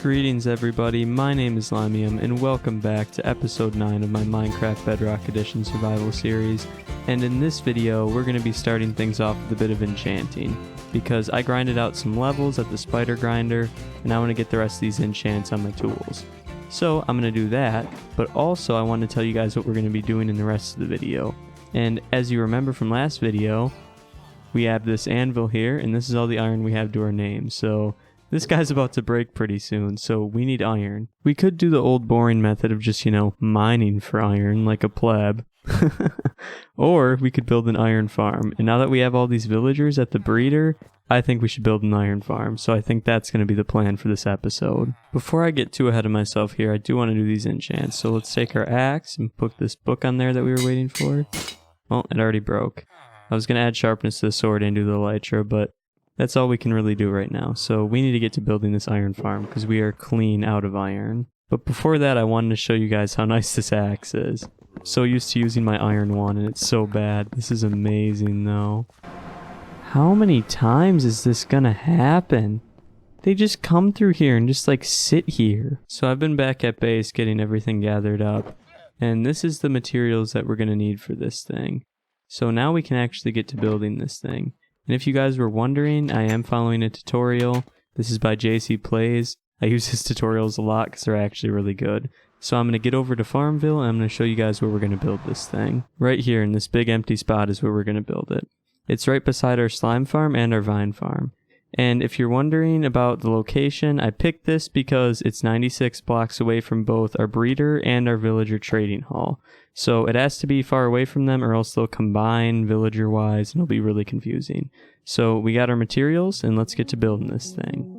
Greetings everybody, my name is Limium and welcome back to episode 9 of my Minecraft Bedrock Edition survival series. And in this video we're going to be starting things off with a bit of enchanting, because I grinded out some levels at the spider grinder and I want to get the rest of these enchants on my tools. So I'm going to do that, but also I want to tell you guys what we're going to be doing in the rest of the video. And as you remember from last video, we have this anvil here and this is all the iron we have to our name. So this guy's about to break pretty soon, so we need iron. We could do the old boring method of just, mining for iron like a pleb. Or we could build an iron farm. And now that we have all these villagers at the breeder, I think we should build an iron farm. So I think that's going to be the plan for this episode. Before I get too ahead of myself here, I do want to do these enchants. So let's take our axe and put this book on there that we were waiting for. Well, it already broke. I was going to add sharpness to the sword and do the elytra, but that's all we can really do right now, so we need to get to building this iron farm because we are clean out of iron. But before that, I wanted to show you guys how nice this axe is. I'm so used to using my iron one and it's so bad. This is amazing though. How many times is this gonna happen? They just come through here and just sit here. So I've been back at base getting everything gathered up, and this is the materials that we're gonna need for this thing. So now we can actually get to building this thing. And if you guys were wondering, I am following a tutorial. This is by JC Plays. I use his tutorials a lot because they're actually really good. So I'm going to get over to Farmville and I'm going to show you guys where we're going to build this thing. Right here in this big empty spot is where we're going to build it. It's right beside our slime farm and our vine farm. And if you're wondering about the location, I picked this because it's 96 blocks away from both our breeder and our villager trading hall. So it has to be far away from them or else they'll combine villager wise and it'll be really confusing. So we got our materials and let's get to building this thing.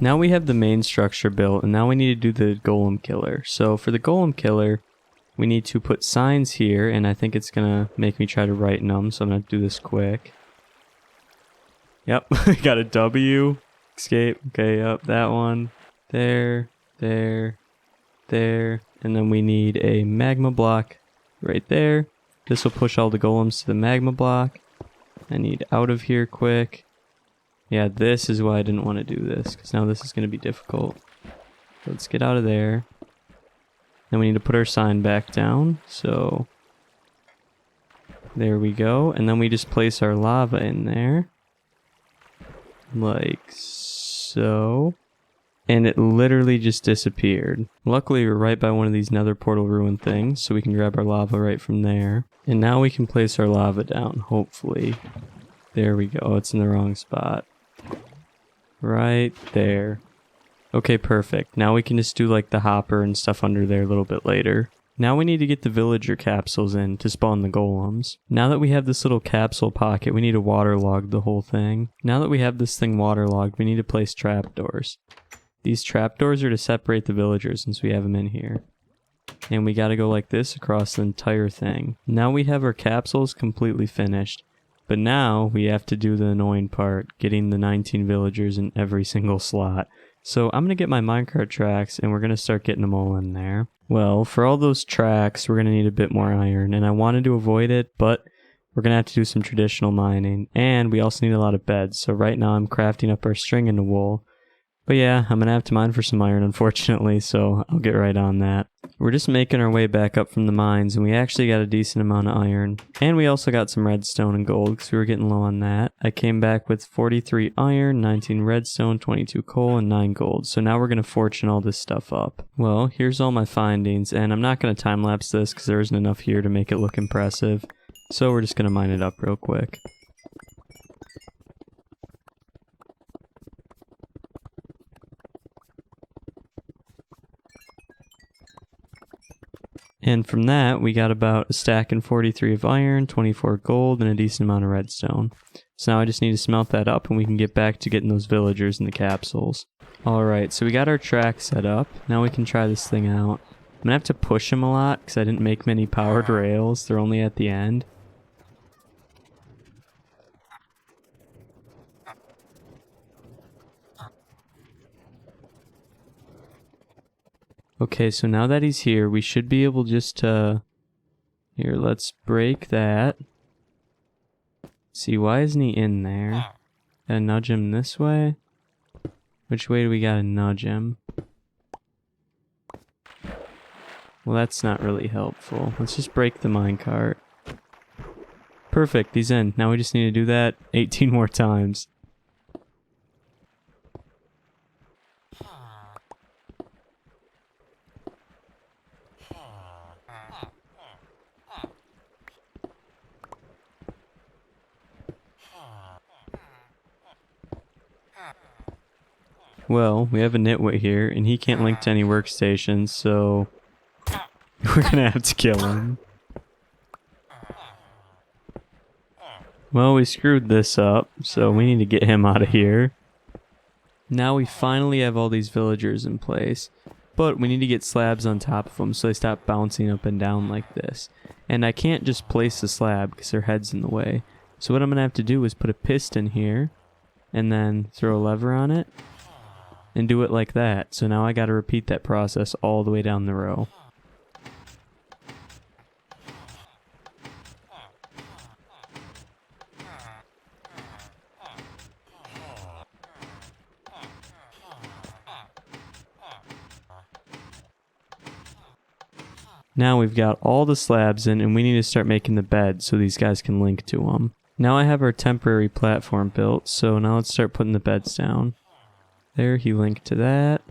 Now we have the main structure built, and now we need to do the golem killer. So for the golem killer, we need to put signs here, and I think it's gonna make me try to write in them, so I'm gonna do this quick. Yep, I got a W. Escape. Okay, yep, that one. There, there, there. And then we need a magma block right there. This will push all the golems to the magma block. I need out of here quick. Yeah, this is why I didn't want to do this, because now this is going to be difficult. Let's get out of there. Then we need to put our sign back down, so there we go. And then we just place our lava in there, like so. And it literally just disappeared. Luckily, we're right by one of these nether portal ruin things, so we can grab our lava right from there. And now we can place our lava down, hopefully. There we go. Oh, it's in the wrong spot. Right there. Okay, perfect. Now we can just do the hopper and stuff under there a little bit later. Now we need to get the villager capsules in to spawn the golems. Now that we have this little capsule pocket, we need to waterlog the whole thing. Now that we have this thing waterlogged, we need to place trapdoors. These trapdoors are to separate the villagers since we have them in here. And we gotta go like this across the entire thing. Now we have our capsules completely finished. But now we have to do the annoying part, getting the 19 villagers in every single slot. So I'm going to get my minecart tracks and we're going to start getting them all in there. Well, for all those tracks, we're going to need a bit more iron, and I wanted to avoid it, but we're going to have to do some traditional mining, and we also need a lot of beds. So right now I'm crafting up our string into wool, But yeah, I'm gonna have to mine for some iron, unfortunately, so I'll get right on that. We're just making our way back up from the mines, and we actually got a decent amount of iron. And we also got some redstone and gold, because we were getting low on that. I came back with 43 iron, 19 redstone, 22 coal, and 9 gold. So now we're gonna fortune all this stuff up. Well, here's all my findings, and I'm not gonna time-lapse this, because there isn't enough here to make it look impressive. So we're just gonna mine it up real quick. And from that, we got about a stack and 43 of iron, 24 gold, and a decent amount of redstone. So now I just need to smelt that up and we can get back to getting those villagers in the capsules. Alright, so we got our track set up. Now we can try this thing out. I'm gonna have to push them a lot because I didn't make many powered rails. They're only at the end. Okay, so now that he's here, we should be able just to... Here, let's break that. See, why isn't he in there? Gotta nudge him this way? Which way do we gotta nudge him? Well, that's not really helpful. Let's just break the minecart. Perfect, he's in. Now we just need to do that 18 more times. Well, we have a nitwit here, and he can't link to any workstations, so we're gonna have to kill him. Well, we screwed this up, so we need to get him out of here. Now we finally have all these villagers in place, but we need to get slabs on top of them so they stop bouncing up and down like this. And I can't just place the slab because their head's in the way. So what I'm gonna have to do is put a piston here, and then throw a lever on it, and do it like that. So now I gotta repeat that process all the way down the row. Now we've got all the slabs in and we need to start making the bed so these guys can link to them. Now I have our temporary platform built, so now let's start putting the beds down. There, he linked to that.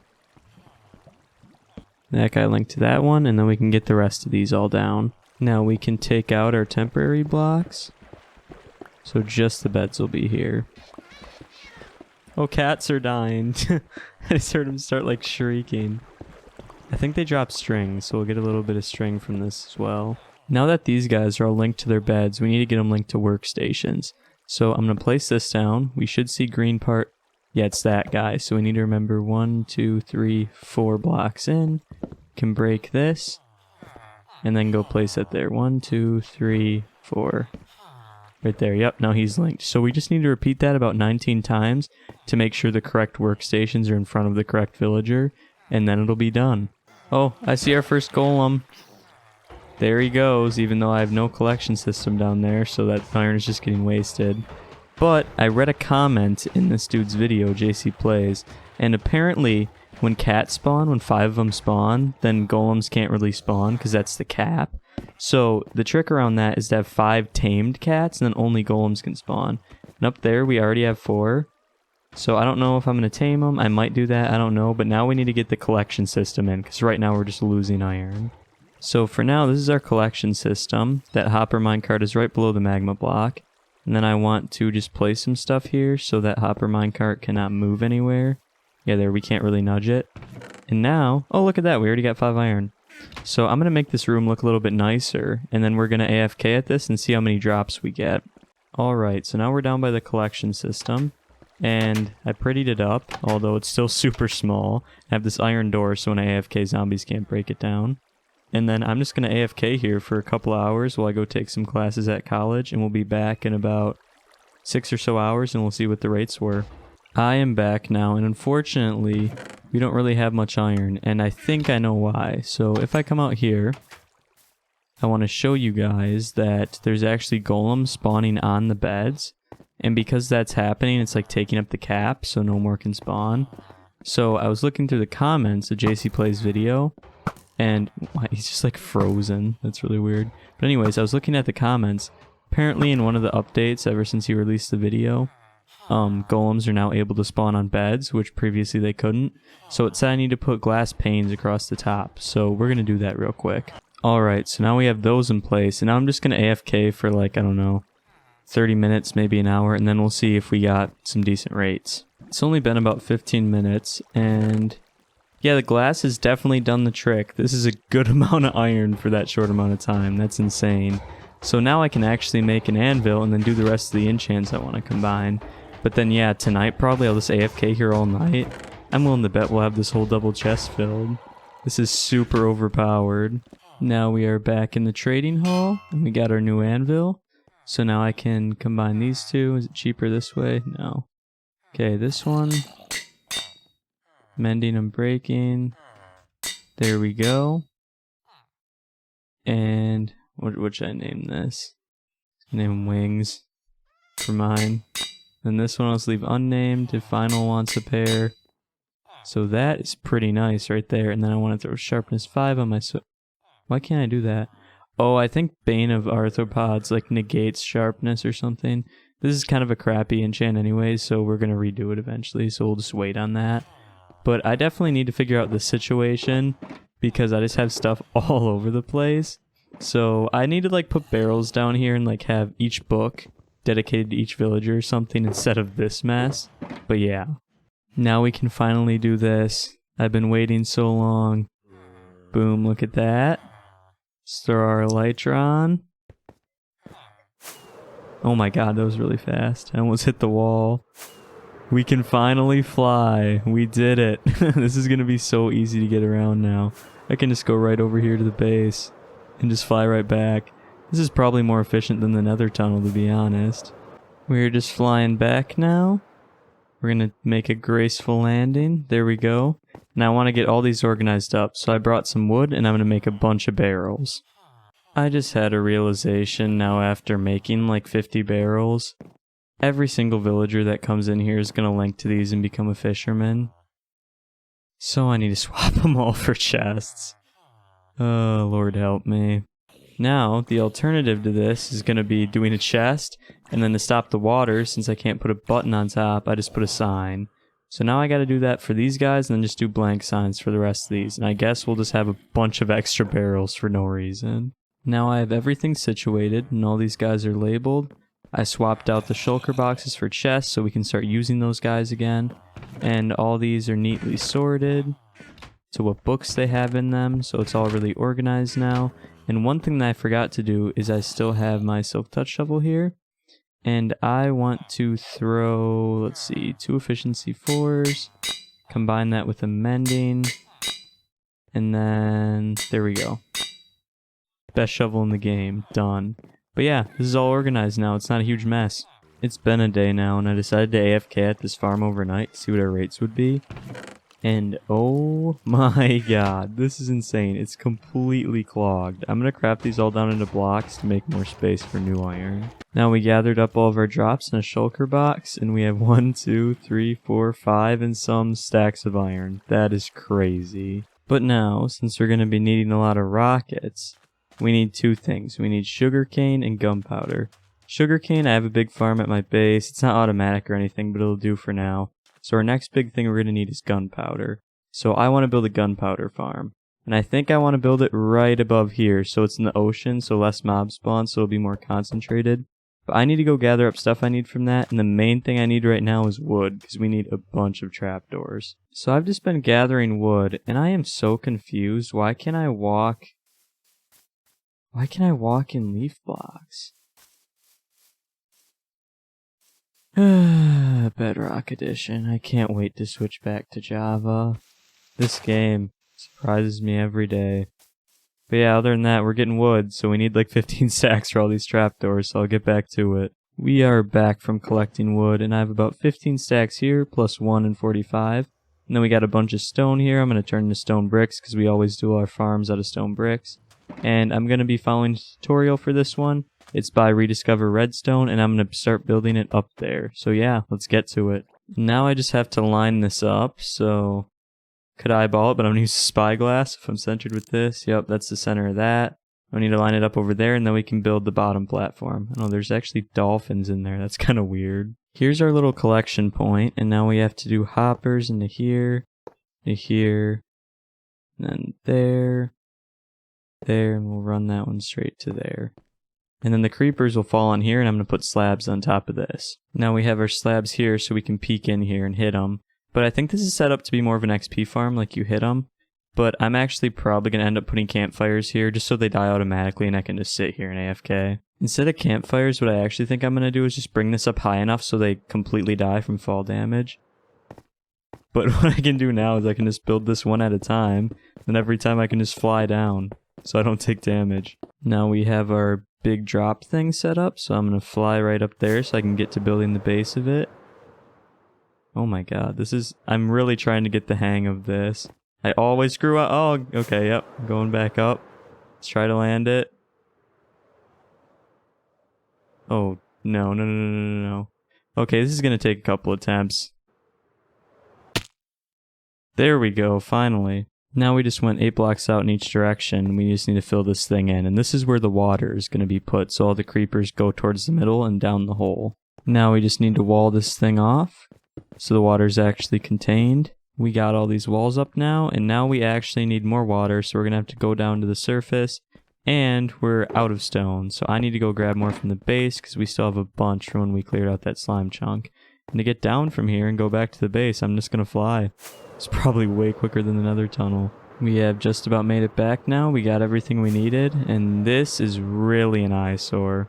That guy linked to that one, and then we can get the rest of these all down. Now we can take out our temporary blocks. So just the beds will be here. Oh, cats are dying. I just heard them start like shrieking. I think they dropped string, so we'll get a little bit of string from this as well. Now that these guys are all linked to their beds, we need to get them linked to workstations. So I'm going to place this down. We should see green part. Yeah, it's that guy. So we need to remember 1, 2, 3, 4 blocks in. Can break this. And then go place it there. 1, 2, 3, 4. Right there. Yep, now he's linked. So we just need to repeat that about 19 times to make sure the correct workstations are in front of the correct villager. And then it'll be done. Oh, I see our first golem. There he goes, even though I have no collection system down there, so that iron is just getting wasted. But I read a comment in this dude's video, JC Plays, and apparently when cats spawn, when 5 of them spawn, then golems can't really spawn because that's the cap. So the trick around that is to have 5 tamed cats and then only golems can spawn. And up there we already have 4. So I don't know if I'm going to tame them. I might do that. I don't know. But now we need to get the collection system in because right now we're just losing iron. So for now, this is our collection system. That hopper minecart is right below the magma block. And then I want to just place some stuff here so that hopper minecart cannot move anywhere. Yeah, there, we can't really nudge it. And now, oh, look at that. We already got 5 iron. So I'm going to make this room look a little bit nicer. And then we're going to AFK at this and see how many drops we get. Alright, so now we're down by the collection system. And I prettied it up, although it's still super small. I have this iron door so when I AFK, zombies can't break it down. And then I'm just going to AFK here for a couple hours while I go take some classes at college, and we'll be back in about 6 or so hours and we'll see what the rates were. I am back now, and unfortunately, we don't really have much iron, and I think I know why. So if I come out here, I want to show you guys that there's actually golems spawning on the beds. And because that's happening, it's like taking up the cap, so no more can spawn. So I was looking through the comments of JC Plays video, and he's just like frozen. That's really weird. But anyways, I was looking at the comments. Apparently in one of the updates ever since he released the video, golems are now able to spawn on beds, which previously they couldn't. So it said I need to put glass panes across the top. So we're going to do that real quick. Alright, so now we have those in place. And now I'm just going to AFK for like, I don't know, 30 minutes, maybe an hour. And then we'll see if we got some decent rates. It's only been about 15 minutes. And yeah, the glass has definitely done the trick. This is a good amount of iron for that short amount of time. That's insane. So now I can actually make an anvil and then do the rest of the enchants I want to combine. But then yeah, tonight probably I'll just AFK here all night. I'm willing to bet we'll have this whole double chest filled. This is super overpowered. Now we are back in the trading hall and we got our new anvil. So now I can combine these two. Is it cheaper this way? No. Okay, this one. Mending and breaking. There we go. And what should I name this? Name them wings for mine. Then this one I'll just leave unnamed if Final wants a pair. So that is pretty nice right there. And then I want to throw sharpness 5 on my... Why can't I do that? Oh, I think Bane of Arthropods like negates sharpness or something. This is kind of a crappy enchant anyways, so we're going to redo it eventually. So we'll just wait on that. But I definitely need to figure out the situation because I just have stuff all over the place. So I need to like put barrels down here and like have each book dedicated to each villager or something instead of this mess. But yeah, now we can finally do this. I've been waiting so long. Boom, look at that. Let's throw our elytra on. Oh my god, that was really fast. I almost hit the wall. We can finally fly. We did it. This is going to be so easy to get around now. I can just go right over here to the base and just fly right back. This is probably more efficient than the nether tunnel, to be honest. We're just flying back now. We're going to make a graceful landing. There we go. And I want to get all these organized up. So I brought some wood and I'm going to make a bunch of barrels. I just had a realization now after making like 50 barrels. Every single villager that comes in here is going to link to these and become a fisherman. So I need to swap them all for chests. Oh, Lord help me. Now, the alternative to this is going to be doing a chest, and then to stop the water, since I can't put a button on top, I just put a sign. So now I got to do that for these guys, and then just do blank signs for the rest of these. And I guess we'll just have a bunch of extra barrels for no reason. Now I have everything situated, and all these guys are labeled. I swapped out the shulker boxes for chests, so we can start using those guys again. And all these are neatly sorted to what books they have in them, so it's all really organized now. And one thing that I forgot to do is I still have my silk touch shovel here. And I want to throw, let's see, 2 efficiency 4s. Combine that with a mending. And then, there we go. Best shovel in the game. Done. But yeah, this is all organized now. It's not a huge mess. It's been a day now, and I decided to AFK at this farm overnight to see what our rates would be. And oh my god, this is insane. It's completely clogged. I'm going to craft these all down into blocks to make more space for new iron. Now we gathered up all of our drops in a shulker box, and we have 1, 2, 3, 4, 5, and some stacks of iron. That is crazy. But now, since we're going to be needing a lot of rockets, we need 2 things. We need sugarcane and gunpowder. Sugarcane, I have a big farm at my base. It's not automatic or anything, but it'll do for now. So our next big thing we're going to need is gunpowder. So I want to build a gunpowder farm. And I think I want to build it right above here, so it's in the ocean, so less mob spawn, so it'll be more concentrated. But I need to go gather up stuff I need from that, and the main thing I need right now is wood, because we need a bunch of trapdoors. So I've just been gathering wood, and I am so confused. Why can't I walk in leaf blocks? Bedrock Edition. I can't wait to switch back to Java. This game surprises me every day. But yeah, other than that, we're getting wood, so we need like 15 stacks for all these trapdoors, so I'll get back to it. We are back from collecting wood, and I have about 15 stacks here, plus 1 and 45. And then we got a bunch of stone here. I'm going to turn into stone bricks, because we always do our farms out of stone bricks. And I'm going to be following a tutorial for this one. It's by Rediscover Redstone, and I'm going to start building it up there. So yeah, let's get to it. Now I just have to line this up, so could eyeball it, but I'm gonna use spyglass if I'm centered with this. Yep, that's the center of that. I need to line it up over there, and then we can build the bottom platform. Oh, there's actually dolphins in there. That's kind of weird. Here's our little collection point, and now we have to do hoppers into here, and then there, and we'll run that one straight to there. And then the creepers will fall on here, and I'm going to put slabs on top of this. Now we have our slabs here, so we can peek in here and hit them. But I think this is set up to be more of an XP farm, like you hit them. But I'm actually probably going to end up putting campfires here just so they die automatically and I can just sit here and AFK. Instead of campfires, what I actually think I'm going to do is just bring this up high enough so they completely die from fall damage. But what I can do now is I can just build this one at a time, and every time I can just fly down so I don't take damage. Now we have our big drop thing set up, so I'm going to fly right up there so I can get to building the base of it. Oh my god, I'm really trying to get the hang of this. I always screw up. Oh, okay, yep. Going back up. Let's try to land it. Oh, no. Okay, this is going to take a couple attempts. There we go, finally. Now we just went 8 blocks out in each direction. We just need to fill this thing in. And this is where the water is going to be put, so all the creepers go towards the middle and down the hole. Now we just need to wall this thing off, so the water is actually contained. We got all these walls up now, and now we actually need more water, so we're going to have to go down to the surface, and we're out of stone, so I need to go grab more from the base, because we still have a bunch from when we cleared out that slime chunk. And to get down from here and go back to the base, I'm just going to fly. It's probably way quicker than another tunnel. We have just about made it back now, we got everything we needed, and this is really an eyesore.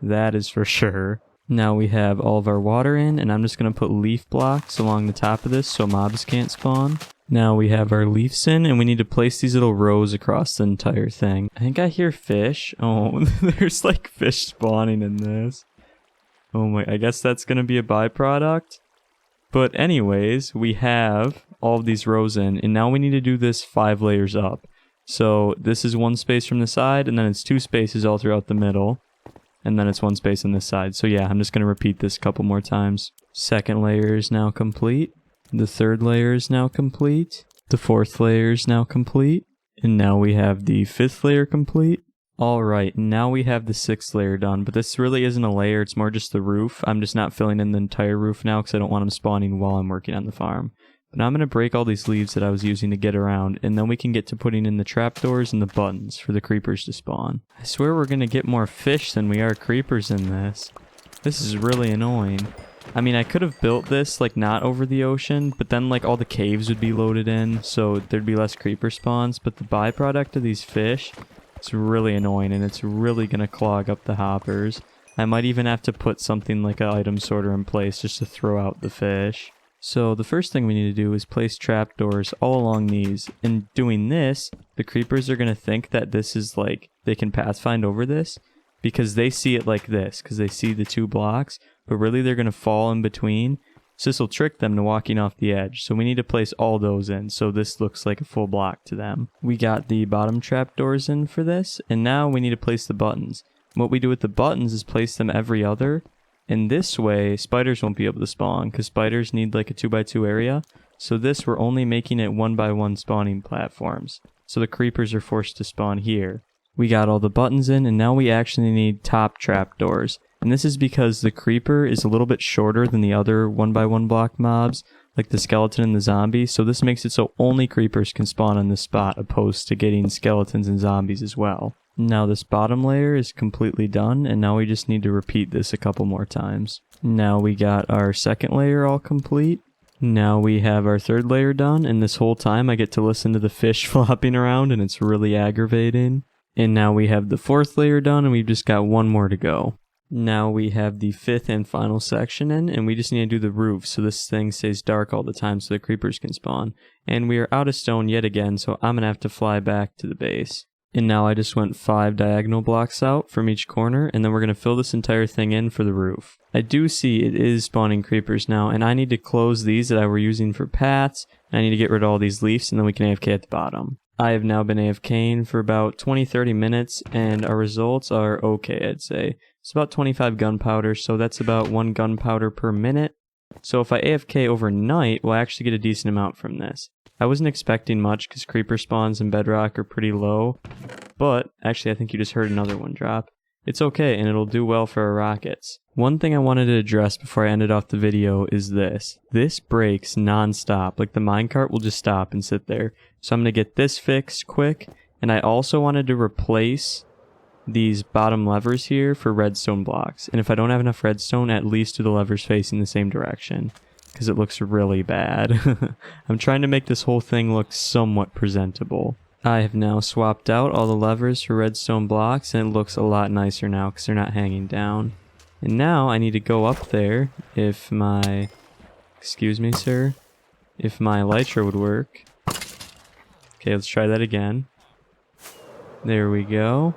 That is for sure. Now we have all of our water in, and I'm just going to put leaf blocks along the top of this so mobs can't spawn. Now we have our leaves in, and we need to place these little rows across the entire thing. I think I hear fish. Oh, there's like fish spawning in this. Oh my, I guess that's going to be a byproduct. But anyways, we have all of these rows in, and now we need to do this 5 layers up. So this is 1 space from the side, and then it's 2 spaces all throughout the middle. And then it's 1 space on this side. So yeah, I'm just going to repeat this a couple more times. 2nd layer is now complete. The 3rd layer is now complete. The 4th layer is now complete. And now we have the 5th layer complete. Alright, now we have the 6th layer done. But this really isn't a layer, it's more just the roof. I'm just not filling in the entire roof now because I don't want them spawning while I'm working on the farm. But I'm going to break all these leaves that I was using to get around, and then we can get to putting in the trapdoors and the buttons for the creepers to spawn. I swear we're going to get more fish than we are creepers in this. This is really annoying. I mean, I could have built this, like, not over the ocean, but then, like, all the caves would be loaded in, so there'd be less creeper spawns. But the byproduct of these fish, it's really annoying, and it's really going to clog up the hoppers. I might even have to put something like an item sorter in place just to throw out the fish. So the first thing we need to do is place trapdoors all along these. In doing this, the creepers are going to think that this is like, they can pathfind over this because they see it like this, because they see the 2 blocks, but really they're going to fall in between. So this will trick them to walking off the edge. So we need to place all those in so this looks like a full block to them. We got the bottom trapdoors in for this, and now we need to place the buttons. What we do with the buttons is place them every other. And this way, spiders won't be able to spawn, because spiders need like a 2x2 area. So this, we're only making it 1x1 spawning platforms. So the creepers are forced to spawn here. We got all the buttons in, and now we actually need top trapdoors. And this is because the creeper is a little bit shorter than the other 1x1 block mobs, like the skeleton and the zombie. So this makes it so only creepers can spawn on this spot, opposed to getting skeletons and zombies as well. Now this bottom layer is completely done, and now we just need to repeat this a couple more times. Now we got our 2nd layer all complete. Now we have our 3rd layer done, and this whole time I get to listen to the fish flopping around, and it's really aggravating. And now we have the 4th layer done, and we've just got 1 more to go. Now we have the 5th and final section in, and we just need to do the roof so this thing stays dark all the time so the creepers can spawn. And we are out of stone yet again, so I'm going to have to fly back to the base. And now I just went 5 diagonal blocks out from each corner, and then we're going to fill this entire thing in for the roof. I do see it is spawning creepers now, and I need to close these that I were using for paths, and I need to get rid of all these leaves, and then we can AFK at the bottom. I have now been AFKing for about 20-30 minutes, and our results are okay, I'd say. It's about 25 gunpowder, so that's about 1 gunpowder per minute. So if I AFK overnight, we'll actually get a decent amount from this. I wasn't expecting much because creeper spawns in Bedrock are pretty low, but actually I think you just heard another one drop. It's okay, and it'll do well for our rockets. One thing I wanted to address before I ended off the video is this. This breaks non-stop. Like, the minecart will just stop and sit there. So I'm going to get this fixed quick, and I also wanted to replace these bottom levers here for redstone blocks. And if I don't have enough redstone, at least do the levers facing the same direction, because it looks really bad. I'm trying to make this whole thing look somewhat presentable. I have now swapped out all the levers for redstone blocks, and it looks a lot nicer now because they're not hanging down. And now I need to go up there if my... Excuse me, sir? If my elytra would work. Okay, let's try that again. There we go.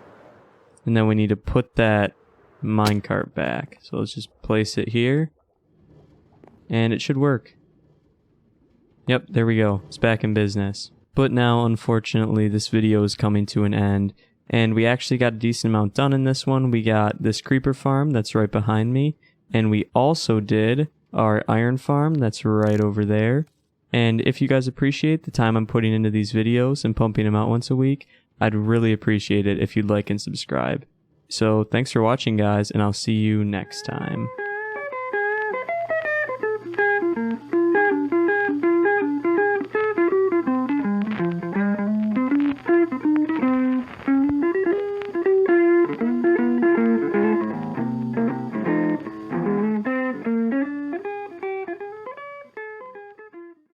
And then we need to put that minecart back. So let's just place it here. And it should work. Yep, there we go. It's back in business. But now, unfortunately, this video is coming to an end, and we actually got a decent amount done in this one. We got this creeper farm that's right behind me, and we also did our iron farm that's right over there. And if you guys appreciate the time I'm putting into these videos and pumping them out once a week, I'd really appreciate it if you'd like and subscribe. So thanks for watching, guys, and I'll see you next time.